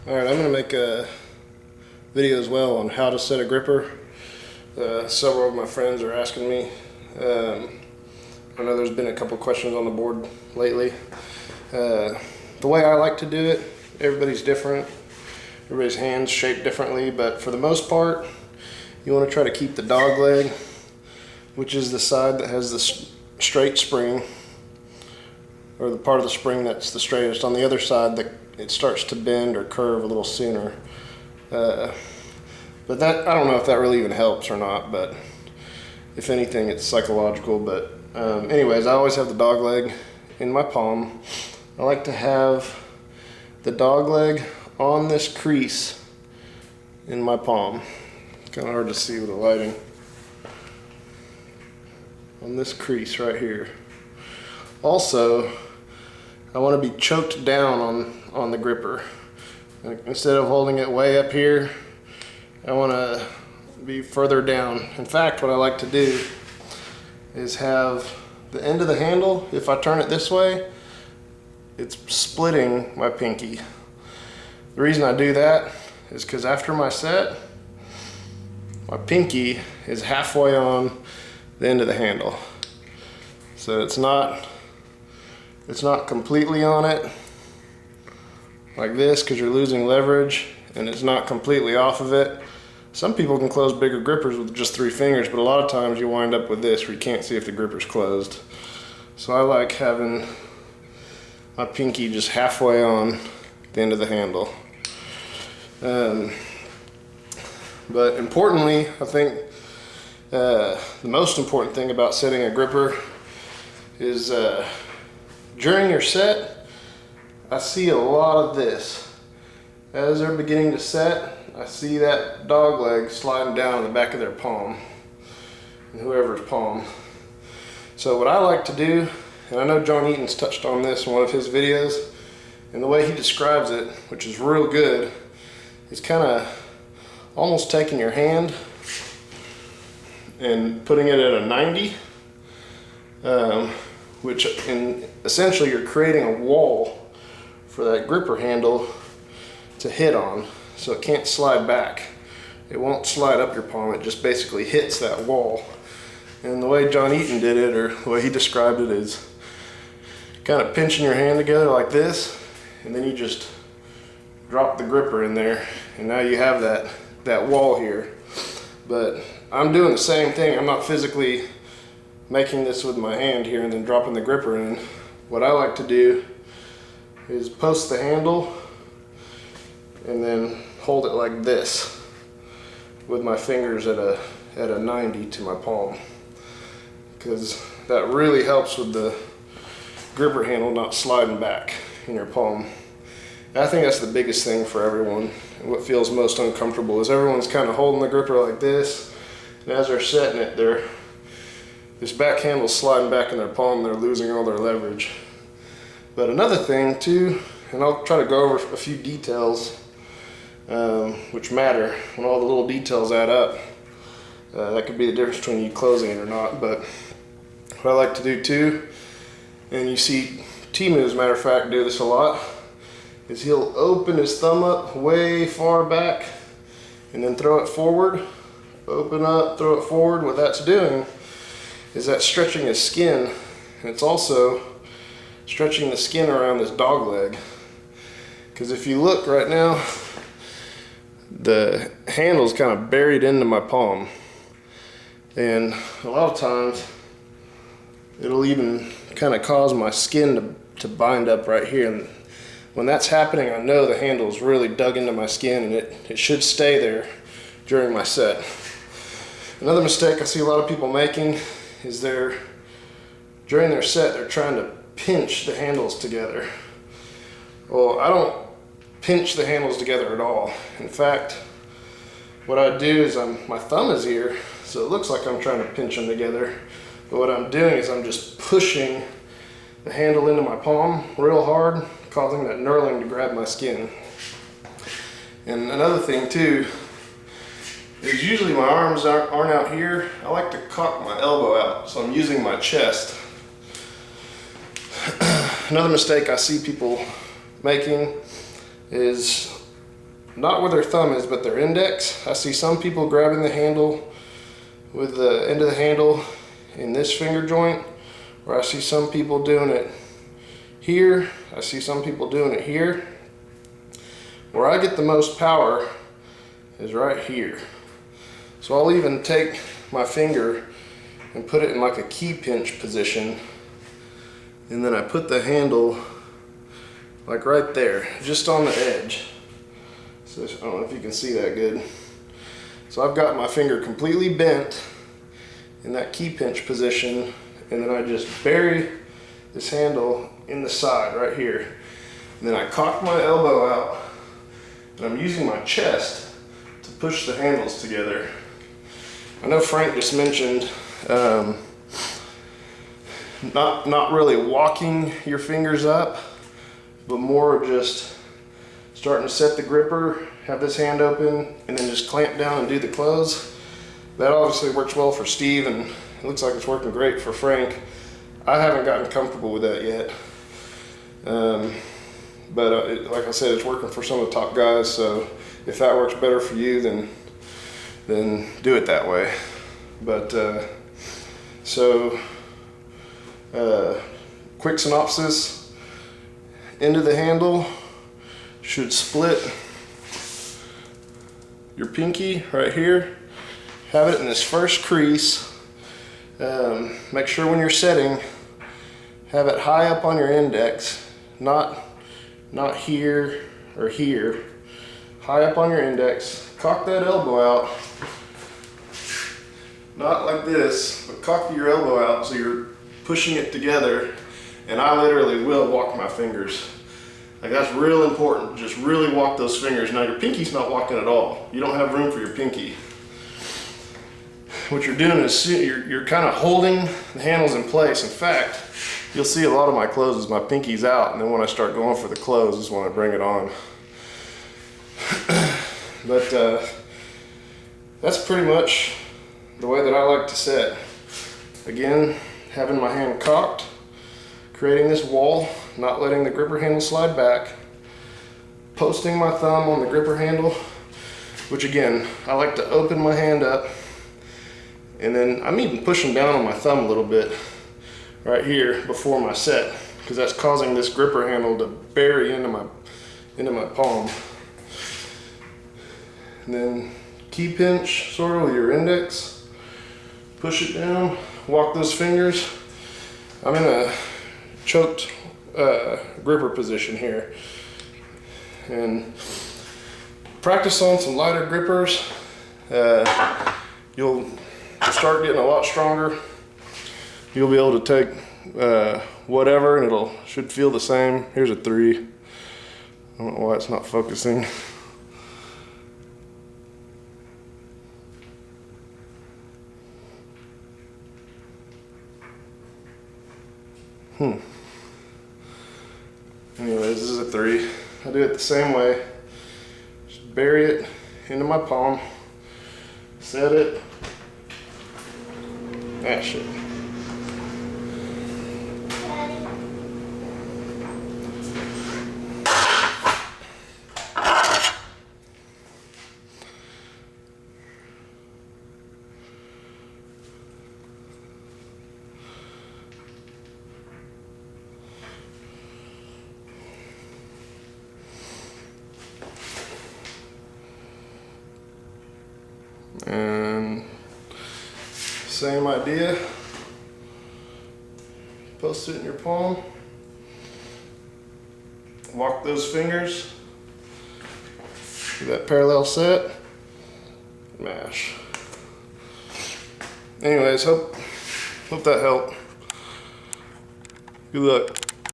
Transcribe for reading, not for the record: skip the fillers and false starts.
Alright, I'm going to make a video as well on how to set a gripper. Several of my friends are asking me. I know there's been a couple questions on the board lately. The way I like to do it, everybody's different. Everybody's hands shaped differently, but for the most part, you want to try to keep the dog leg, which is the side that has the straight spring, or the part of the spring that's the straightest. On the other side, it starts to bend or curve a little sooner. But that, I don't know if that really even helps or not, but if anything, it's psychological. But anyways, I always have the dog leg in my palm. I like to have the dog leg on this crease in my palm. It's kind of hard to see with the lighting. On this crease right here. Also, I want to be choked down on the gripper. Instead of holding it way up here, I want to be further down. In fact, what I like to do is have the end of the handle, if I turn it this way, it's splitting my pinky. The reason I do that is because after my set, my pinky is halfway on the end of the handle. So it's not completely on it like this, because you're losing leverage, and it's not completely off of it. Some people can close bigger grippers with just 3 fingers, but a lot of times you wind up with this where you can't see if the gripper's closed. So I like having my pinky just halfway on the end of the handle. But importantly, I think the most important thing about setting a gripper is during your set, I see a lot of this. As they're beginning to set, I see that dog leg sliding down the back of their palm, and whoever's palm. So what I like to do, and I know John Eaton's touched on this in one of his videos, and the way he describes it, which is real good, is kind of almost taking your hand and putting it at a 90, which essentially you're creating a wall for that gripper handle to hit on, so it can't slide back. It won't slide up your palm, it just basically hits that wall. And the way John Eaton did it, or the way he described it, is kind of pinching your hand together like this, and then you just drop the gripper in there, and now you have that wall here. But I'm doing the same thing. I'm not physically making this with my hand here and then dropping the gripper in. What I like to do is post the handle and then hold it like this with my fingers at a 90 to my palm, because that really helps with the gripper handle not sliding back in your palm. And I think that's the biggest thing for everyone. And what feels most uncomfortable is everyone's kind of holding the gripper like this, and as they're setting it, this back handle's sliding back in their palm, they're losing all their leverage. But another thing too, and I'll try to go over a few details which matter. When all the little details add up, that could be the difference between you closing it or not. But what I like to do too, and you see Timu, as a matter of fact, do this a lot, is he'll open his thumb up way far back and then throw it forward. Open up, throw it forward. What that's doing is that's stretching his skin, and it's also stretching the skin around this dog leg. Because if you look right now, the handle's kind of buried into my palm, and a lot of times it'll even kind of cause my skin to bind up right here. And when that's happening, I know the handle's really dug into my skin, and it should stay there during my set. Another mistake I see a lot of people making is during their set, they're trying to pinch the handles together. Well, I don't pinch the handles together at all. In fact, what I do is my thumb is here, so it looks like I'm trying to pinch them together. But what I'm doing is I'm just pushing the handle into my palm real hard, causing that knurling to grab my skin. And another thing too, is usually my arms aren't out here. I like to cock my elbow out, so I'm using my chest. Another mistake I see people making is not where their thumb is, but their index. I see some people grabbing the handle with the end of the handle in this finger joint, where I see some people doing it here. I see some people doing it here. Where I get the most power is right here. So I'll even take my finger and put it in like a key pinch position, and then I put the handle like right there, just on the edge. So I don't know if you can see that good. So I've got my finger completely bent in that key pinch position, and then I just bury this handle in the side right here. And then I cock my elbow out, and I'm using my chest to push the handles together. I know Frank just mentioned not really walking your fingers up, but more just starting to set the gripper, have this hand open, and then just clamp down and do the close. That obviously works well for Steve, and it looks like it's working great for Frank. I haven't gotten comfortable with that yet. But like I said, it's working for some of the top guys, so if that works better for you, then do it that way. But quick synopsis: end of the handle should split your pinky right here. Have it in this first crease. Make sure when you're setting, have it high up on your index, not here or here. High up on your index. Cock that elbow out. Not like this, but cock your elbow out so you're pushing it together. And I literally will walk my fingers. Like, that's real important. Just really walk those fingers. Now your pinky's not walking at all. You don't have room for your pinky. What you're doing is you're kind of holding the handles in place. In fact, you'll see a lot of my closes, my pinky's out, and then when I start going for the close is when I bring it on. But that's pretty much the way that I like to set. Again, having my hand cocked, creating this wall, not letting the gripper handle slide back, posting my thumb on the gripper handle, which again, I like to open my hand up, and then I'm even pushing down on my thumb a little bit right here before my set, because that's causing this gripper handle to bury into my palm. And then key pinch sort of with your index, push it down, walk those fingers. I'm in a choked gripper position here, and practice on some lighter grippers. You'll start getting a lot stronger. You'll be able to take whatever, and should feel the same. Here's a 3. I don't know why it's not focusing. Anyways, this is a 3. I do it the same way. Just bury it into my palm, set it. Ah, shit. And same idea, post it in your palm, walk those fingers, do that parallel set, mash. Anyways, hope that helped. Good luck.